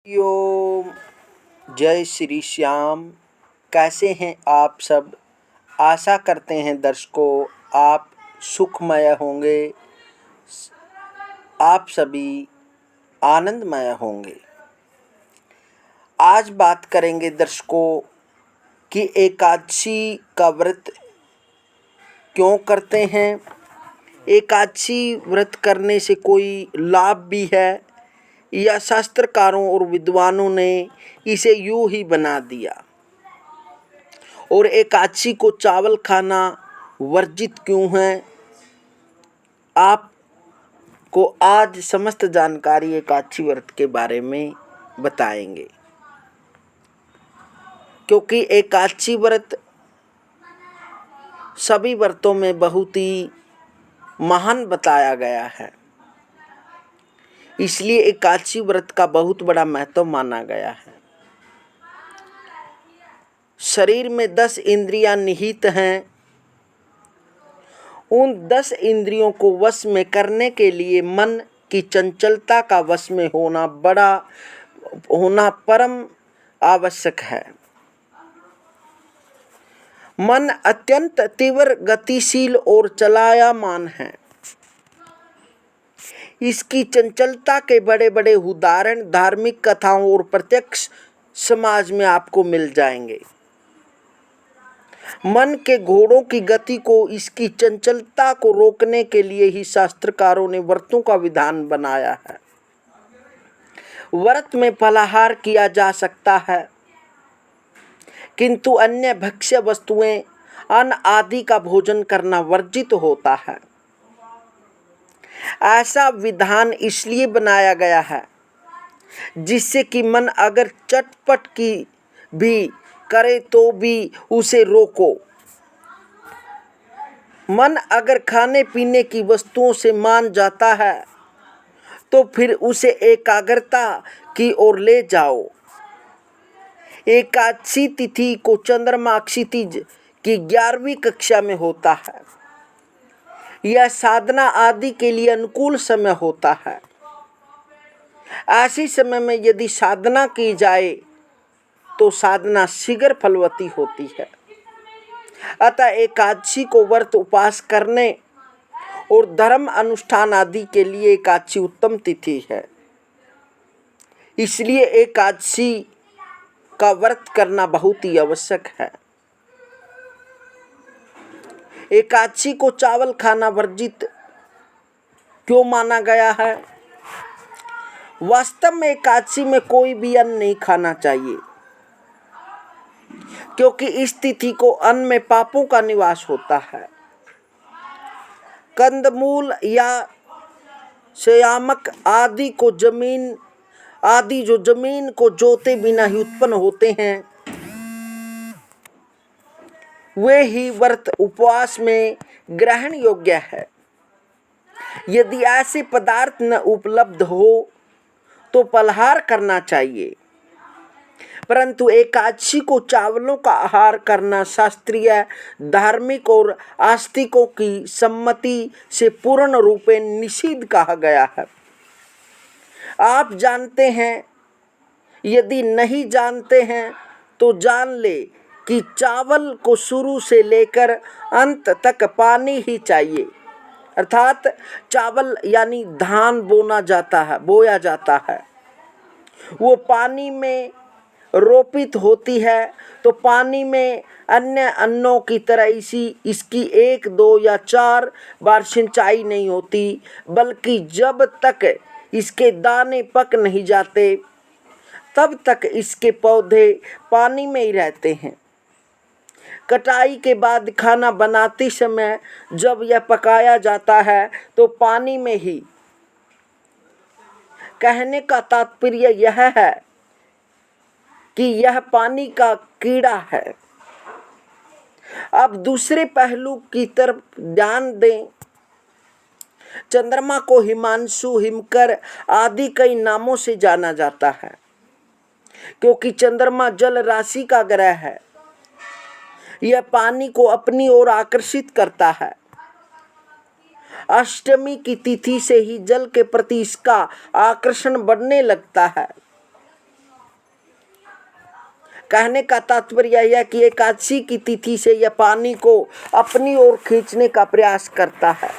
ओम जय श्री श्याम। कैसे हैं आप सब। आशा करते हैं दर्शकों आप सुखमय होंगे, आप सभी आनंदमय होंगे। आज बात करेंगे दर्शकों कि एकादशी का व्रत क्यों करते हैं, एकादशी व्रत करने से कोई लाभ भी है या शास्त्रकारों और विद्वानों ने इसे यूं ही बना दिया, और एकादशी को चावल खाना वर्जित क्यों है। आपको आज समस्त जानकारी एकादशी व्रत के बारे में बताएंगे, क्योंकि एकादशी व्रत सभी व्रतों में बहुत ही महान बताया गया है, इसलिए एकादशी व्रत का बहुत बड़ा महत्व माना गया है। शरीर में 10 इंद्रियां निहित हैं। उन 10 इंद्रियों को वश में करने के लिए मन की चंचलता का वश में होना परम आवश्यक है। मन अत्यंत तीव्र, गतिशील और चलायमान है। इसकी चंचलता के बड़े बड़े उदाहरण धार्मिक कथाओं और प्रत्यक्ष समाज में आपको मिल जाएंगे। मन के घोड़ों की गति को, इसकी चंचलता को रोकने के लिए ही शास्त्रकारों ने व्रतों का विधान बनाया है। व्रत में फलाहार किया जा सकता है, किंतु अन्य भक्ष्य वस्तुएं, अन्न आदि का भोजन करना वर्जित होता है। ऐसा विधान इसलिए बनाया गया है जिससे कि मन अगर चटपट की भी करे तो भी उसे रोको। मन अगर खाने पीने की वस्तुओं से मान जाता है तो फिर उसे एकाग्रता की ओर ले जाओ। एकादशी तिथि को चंद्रमा क्षितिज की 11वीं कक्षा में होता है। यह साधना आदि के लिए अनुकूल समय होता है। ऐसे समय में यदि साधना की जाए तो साधना शीघ्र फलवती होती है। अतः एकादशी को व्रत उपवास करने और धर्म अनुष्ठान आदि के लिए एकादशी उत्तम तिथि है। इसलिए एकादशी का व्रत करना बहुत ही आवश्यक है। एकादशी को चावल खाना वर्जित क्यों माना गया है। वास्तव में एकादशी में कोई भी अन्न नहीं खाना चाहिए, क्योंकि इस तिथि को अन्न में पापों का निवास होता है। कंदमूल या संयामक आदि जो जमीन को जोते बिना ही उत्पन्न होते हैं, वे ही व्रत उपवास में ग्रहण योग्य है। यदि ऐसे पदार्थ न उपलब्ध हो तो फलाहार करना चाहिए, परंतु एकादशी को चावलों का आहार करना शास्त्रीय, धार्मिक और आस्तिकों की सम्मति से पूर्ण रूपे निषिद्ध कहा गया है। आप जानते हैं, यदि नहीं जानते हैं तो जान ले कि चावल को शुरू से लेकर अंत तक पानी ही चाहिए। अर्थात चावल यानी धान बोया जाता है, वो पानी में रोपित होती है, तो पानी में अन्य अन्नों की तरह इसकी 1, 2 या 4 बार सिंचाई नहीं होती, बल्कि जब तक इसके दाने पक नहीं जाते तब तक इसके पौधे पानी में ही रहते हैं। कटाई के बाद खाना बनाते समय जब यह पकाया जाता है तो पानी में ही। कहने का तात्पर्य यह है कि यह पानी का कीड़ा है। अब दूसरे पहलू की तरफ ध्यान दें। चंद्रमा को हिमांशु, हिमकर आदि कई नामों से जाना जाता है, क्योंकि चंद्रमा जल राशि का ग्रह है। यह पानी को अपनी ओर आकर्षित करता है। अष्टमी की तिथि से ही जल के प्रति इसका आकर्षण बढ़ने लगता है। कहने का तात्पर्य यह है कि एकादशी की तिथि से यह पानी को अपनी ओर खींचने का प्रयास करता है।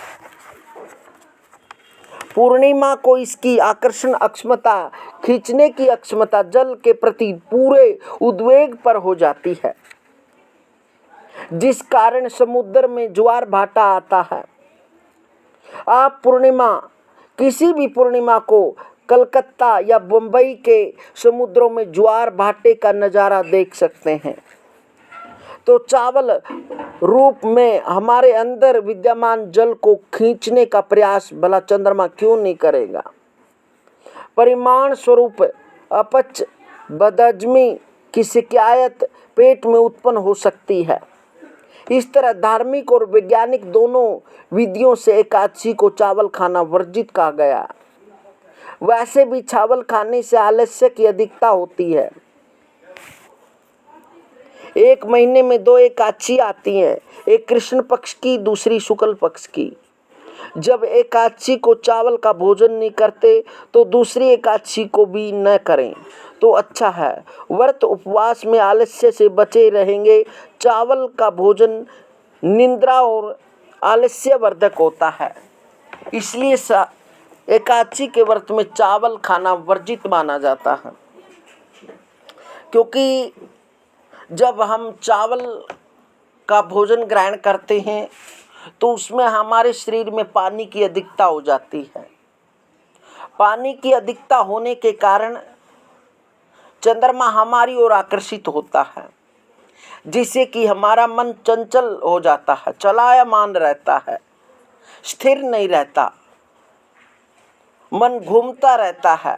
पूर्णिमा को इसकी आकर्षण अक्षमता, खींचने की अक्षमता जल के प्रति पूरे उद्वेग पर हो जाती है, जिस कारण समुद्र में ज्वार भाटा आता है। आप पूर्णिमा, किसी भी पूर्णिमा को कलकत्ता या बंबई के समुद्रों में ज्वार भाटे का नज़ारा देख सकते हैं। तो चावल रूप में हमारे अंदर विद्यमान जल को खींचने का प्रयास भला चंद्रमा क्यों नहीं करेगा। परिमाण स्वरूप अपच, बदहजमी की शिकायत पेट में उत्पन्न हो सकती है। इस तरह धार्मिक और वैज्ञानिक दोनों विधियों से एकादशी को चावल खाना वर्जित कहा गया। वैसे भी चावल खाने से आलस्य की अधिकता होती है। एक महीने में 2 एकादशी आती हैं, एक कृष्ण पक्ष की, दूसरी शुक्ल पक्ष की। जब एकादशी को चावल का भोजन नहीं करते तो दूसरी एकादशी को भी न करें तो अच्छा है। व्रत उपवास में आलस्य से बचे रहेंगे। चावल का भोजन निद्रा और आलस्यवर्धक होता है, इसलिए एकादशी के व्रत में चावल खाना वर्जित माना जाता है। क्योंकि जब हम चावल का भोजन ग्रहण करते हैं तो उसमें हमारे शरीर में पानी की अधिकता हो जाती है। पानी की अधिकता होने के कारण चंद्रमा हमारी ओर आकर्षित होता है, जिससे कि हमारा मन चंचल हो जाता है, चलायमान रहता है, स्थिर नहीं रहता, मन घूमता रहता है।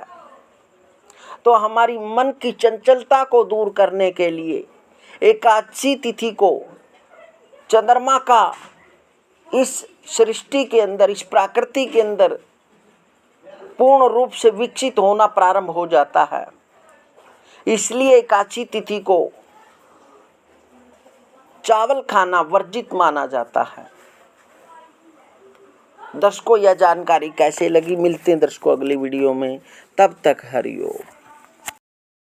तो हमारी मन की चंचलता को दूर करने के लिए एकादशी तिथि को चंद्रमा का इस सृष्टि के अंदर, इस प्रकृति के अंदर पूर्ण रूप से विकसित होना प्रारंभ हो जाता है। इसलिए एकादशी तिथि को चावल खाना वर्जित माना जाता है। दर्शकों, यह जानकारी कैसे लगी, मिलते हैं दर्शकों अगली वीडियो में। तब तक हरि ओम।